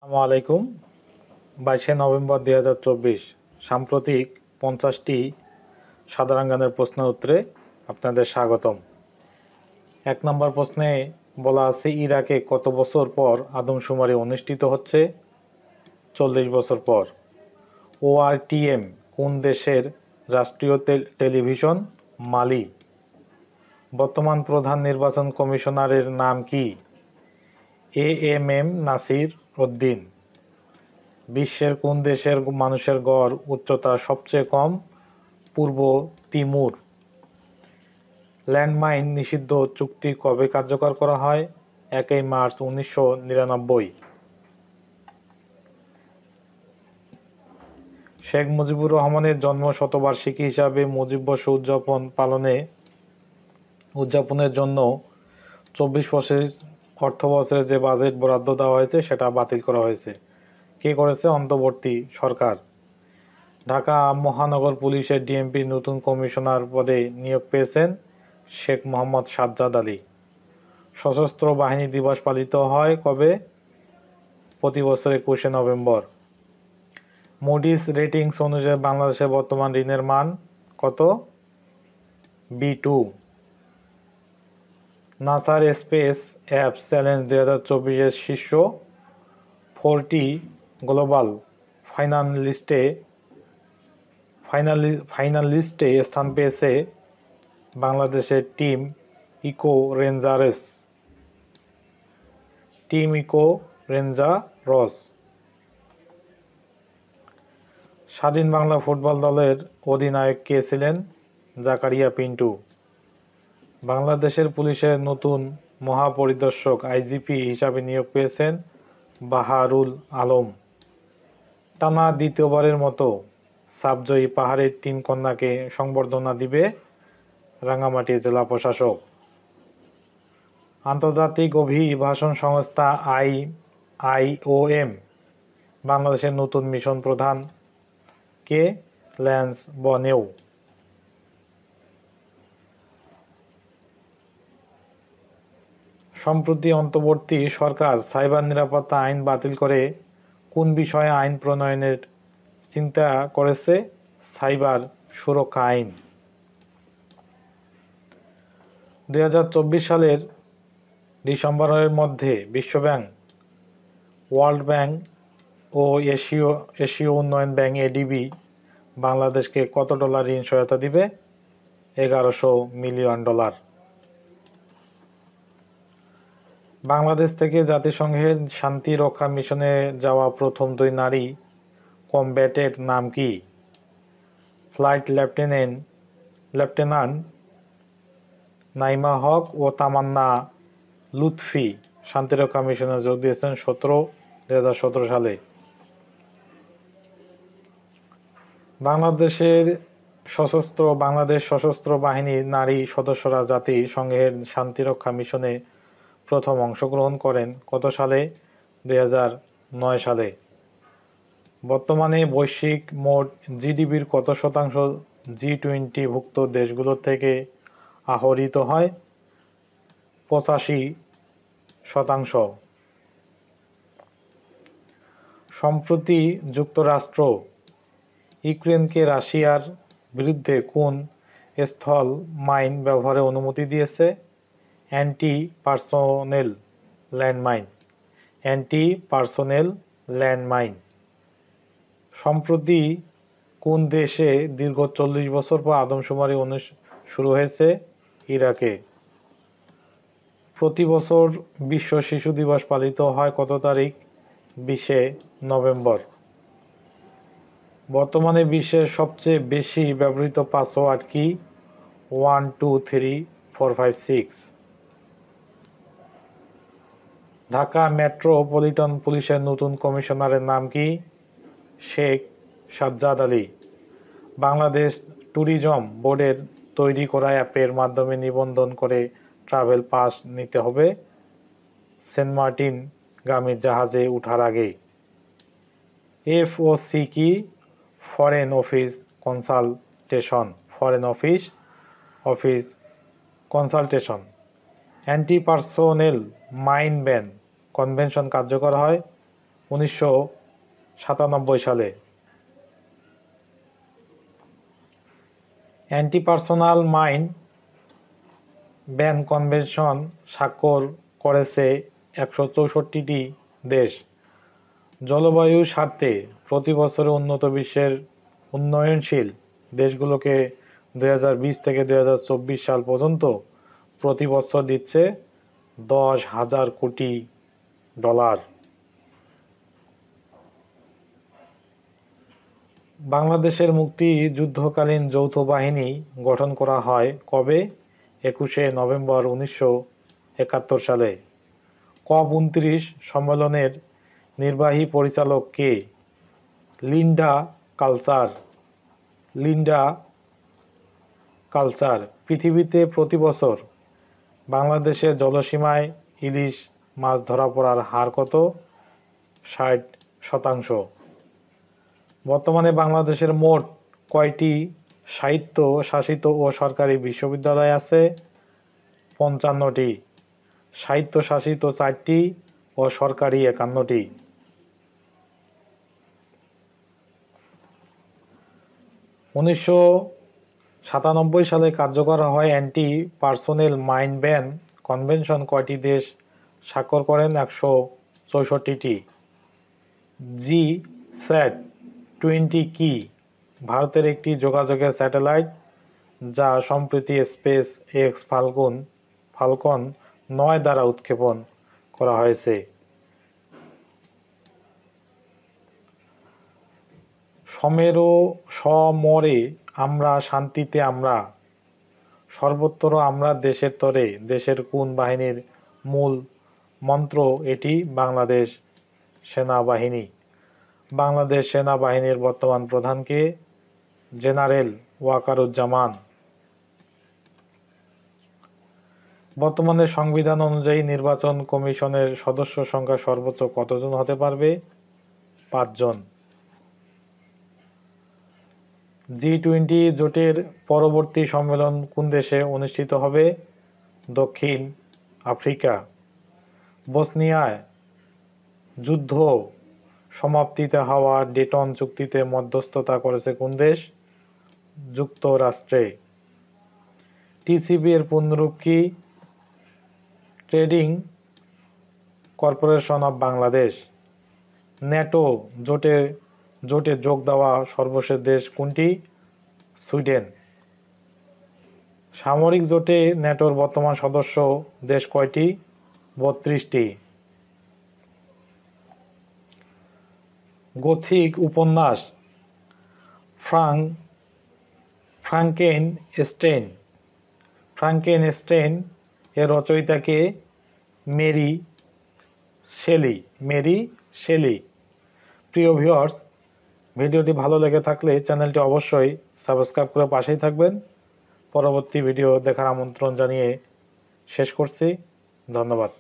আসসালামু আলাইকুম। 22শে নভেম্বর 2024 সাম্প্রতিক 50টি সাধারণ জ্ঞানের প্রশ্নের উত্তরে আপনাদের স্বাগতম। 1 নম্বর প্রশ্নে বলা আছে, ইরাকে কত বছর পর আদমশুমারি অনুষ্ঠিত হচ্ছে? 40 বছর পর। ORTM কোন দেশের রাষ্ট্রীয় টেলিভিশন? মালি। বর্তমান প্রধান নির্বাচন কমিশনারের নাম কি? AMM নাসির উদ্দিন। বিশ্বের কোন দেশের মানুষের গড় উচ্চতা সবচেয়ে কম? পূর্ব তিমুর। ল্যান্ডমাইন নিষিদ্ধ চুক্তি কবে কার্যকর করা হয়? 1 মার্চ 1999। শেখ মুজিবুর রহমানের জন্ম শতবার্ষিকী হিসাবে মুজিববর্ষ উদযাপনের জন্য 24 অর্থবছরে যে বাজেট বরাদ্দ দেওয়া হয়েছে সেটা বাতিল করা হয়েছে। কে করেছে? অন্তর্বর্তী সরকার। ঢাকা মহানগর পুলিশের ডিএমপির নতুন কমিশনার পদে নিয়োগ পেয়েছেন শেখ মোহাম্মদ সাজ্জাদ আলী। সশস্ত্র বাহিনী দিবস পালিত হয় কবে? প্রতি বছর 21শে নভেম্বর। মুডিস রেটিংস অনুযায়ী বাংলাদেশের বর্তমান ঋণের মান কত? B2। নাসার স্পেস অ্যাপ চ্যালেঞ্জ 2024 শীর্ষ 40 গ্লোবাল ফাইনালিস্টে স্থান পেয়েছে বাংলাদেশের টিম ইকো রেঞ্জারস। স্বাধীন বাংলা ফুটবল দলের অধিনায়ক কে ছিলেন? জাকারিয়া পিন্টু। বাংলাদেশের পুলিশের নতুন মহাপরিদর্শক আইজিপি হিসাবে নিয়োগ পেয়েছেন বাহারুল আলম। টানা দ্বিতীয়বারের মতো সাবজয়ী পাহাড়ের 3 কন্যাকে সংবর্ধনা দিবে রাঙ্গামাটি জেলা প্রশাসক। আন্তর্জাতিক অভিবাসন সংস্থা IOM বাংলাদেশের নতুন মিশন প্রধান কে? ল্যান্স বনেউ। সম্প্রতি অন্তর্বর্তী সরকার সাইবার নিরাপত্তা আইন বাতিল করে কোন বিষয়ে আইন প্রণয়নের চিন্তা করেছে? সাইবার সুরক্ষা আইন। 2024 সালের ডিসেম্বরের মধ্যে বিশ্বব্যাংক, ওয়ার্ল্ড ব্যাংক ও এশীয় উন্নয়ন ব্যাংক ADB বাংলাদেশকে কত ডলার ঋণ সহায়তা দিবে? $1100 মিলিয়ন। বাংলাদেশ থেকে জাতিসংঘের শান্তি রক্ষা মিশনে যাওয়া প্রথম 2 নারী কমব্যাটের নাম কি? ফ্লাইট লেফটেন্যান্ট নাইমা হক ও তামান্না লুৎফি শান্তিরক্ষা মিশনে যোগ দিয়েছেন 2017 সালে। বাংলাদেশ সশস্ত্র বাহিনীর নারী সদস্যরা জাতিসংঘের শান্তিরক্ষা মিশনে প্রথম অংশগ্রহণ করেন কত সালে? 2009 সালে। বর্তমানে বৈশ্বিক মোট জিডিপির কত শতাংশ G20 ভুক্ত দেশগুলো থেকে আহরিত হয়? 85%। সম্প্রতি যুক্তরাষ্ট্র ইউক্রেনকে রাশিয়ার বিরুদ্ধে কোন স্থল মাইন ব্যবহারের অনুমতি দিয়েছে? Anti personnel landmine. সম্প্রতি কোন দেশে দীর্ঘ 40 বছর পর আদমশুমারি শুরু হয়েছে? ইরাকে। প্রতি বছর বিশ্ব শিশু দিবস পালিত হয় কত তারিখ? 20শে নভেম্বর। বর্তমানে বিশ্বের সবচেয়ে বেশি ব্যবহৃত পাসওয়ার্ড কি? 123456। ঢাকা মেট্রোপলিটন পুলিশের নতুন কমিশনারের নাম কি? শেখ সাজ্জাদ আলী। বাংলাদেশ ট্যুরিজম বোর্ডের তৈরি করা অ্যাপের মাধ্যমে নিবন্ধন করে ট্রাভেল পাস নিতে হবে সেন্ট মার্টিন গামী জাহাজে ওঠার আগে। FOC কি? Foreign office consultation. Anti personnel mine ban convention কার্যকর হয় 1997 সালে। Anti personal mine ban convention স্বাক্ষর করেছে 164টি দেশ। জলবায়ুর স্বার্থে প্রতি বছরে উন্নত বিশ্বের উন্নয়নশীল দেশগুলোকে 2020 থেকে 2024 সাল পর্যন্ত প্রতি বছর দিচ্ছে $10,000 কোটি। বাংলাদেশের মুক্তিযুদ্ধকালীন যৌথ বাহিনী গঠন করা হয় কবে? 21শে নভেম্বর 1971 সালে। COP29 সম্মেলনের নির্বাহী পরিচালক কে? Linda culture. পৃথিবীতে প্রতি বছর বাংলাদেশের জলসীমায় ইলিশ মাছ ধরা পড়ার হার কত? 60%। বর্তমানে বাংলাদেশের মোট কয়টি স্বায়ত্ত শাসিত ও সরকারি বিশ্ববিদ্যালয় আছে? 55টি। স্বায়ত্ত শাসিত 4টি ও সরকারি 51টি। 1997 সালে কার্যকর হয় anti personnel mine ban convention. কয়টি দেশ স্বাক্ষর করেন? 164টি। GSAT-20 কি? ভারতের একটি যোগাযোগের স্যাটেলাইট যা সম্প্রতি স্পেস এক্স ফাল্কন 9 দ্বারা উৎক্ষেপণ করা হয়েছে। সমরে আমরা শান্তিতে আমরা, সর্বত্র আমরা দেশের তরে, দেশের কোন বাহিনীর মূল মন্ত্র এটি? বাংলাদেশ সেনাবাহিনী। বাংলাদেশ সেনাবাহিনীর বর্তমান প্রধান কে? জেনারেল ওয়াকারুজ্জামান। বর্তমানে সংবিধান অনুযায়ী নির্বাচন কমিশনের সদস্য সংখ্যা সর্বোচ্চ কতজন হতে পারবে? 5 জন। G20 জোটের পরবর্তী সম্মেলন কোন দেশে অনুষ্ঠিত হবে? দক্ষিণ আফ্রিকা। বসনিয়ায় যুদ্ধ সমাপ্তিতে হওয়া ডেটন চুক্তিতে মধ্যস্থতা করেছে কোন দেশ? যুক্তরাষ্ট্রে। টিসিবি এর পূর্ণরূপ কি? Trading corporation of Bangladesh. NATO জোটে যোগ দেওয়া সর্বশেষ দেশ কোনটি? সুইডেন। সামরিক জোটে ন্যাটোর বর্তমান সদস্য দেশ কয়টি? 32টি। গথিক উপন্যাস ফ্রাঙ্কেনস্টাইন এর রচয়িতা কে? Mary Shelley. প্রিয় ভিউয়ার্স, ভিডিওটি ভালো লেগে থাকলে চ্যানেলটি অবশ্যই সাবস্ক্রাইব করে পাশেই থাকবেন। পরবর্তী ভিডিও দেখার আমন্ত্রণ জানিয়ে শেষ করছি। ধন্যবাদ।